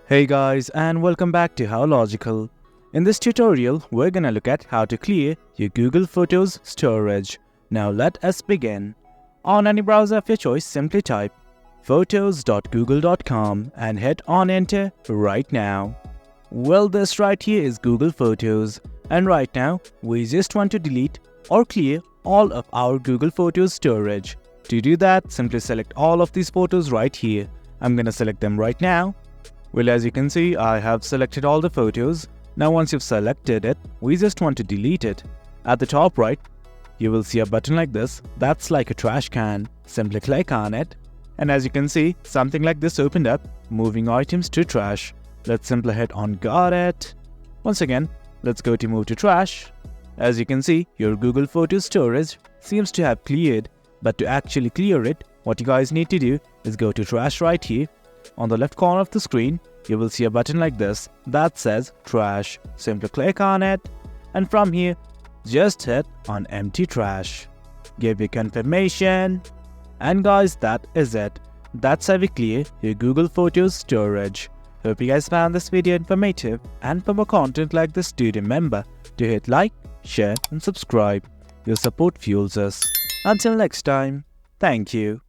Hey guys, and welcome back to How Logical. In this tutorial, we're gonna look at how to clear your Google Photos storage. Now let us begin. On any browser of your choice, simply type photos.google.com and hit on enter right now. Well, this right here is Google Photos, and right now we just want to delete or clear all of our Google Photos storage. To do that, simply select all of these photos right here. I'm gonna select them right now. Well, as you can see, I have selected all the photos. Now once you've selected it, we just want to delete it. At the top right, you will see a button like this. That's like a trash can. Simply click on it. And as you can see, something like this opened up, moving items to trash. Let's simply hit on got it. Once again, let's go to move to trash. As you can see, your Google Photos storage seems to have cleared. But to actually clear it, what you guys need to do is go to trash right here. On the left corner of the screen, you will see a button like this that says trash. Simply click on it, and from here, just hit on empty trash. Give your confirmation, and guys, that is it. That's how we clear your Google Photos storage. Hope you guys found this video informative, and for more content like this, do remember to hit like, share and subscribe. Your support fuels us. Until next time, thank you.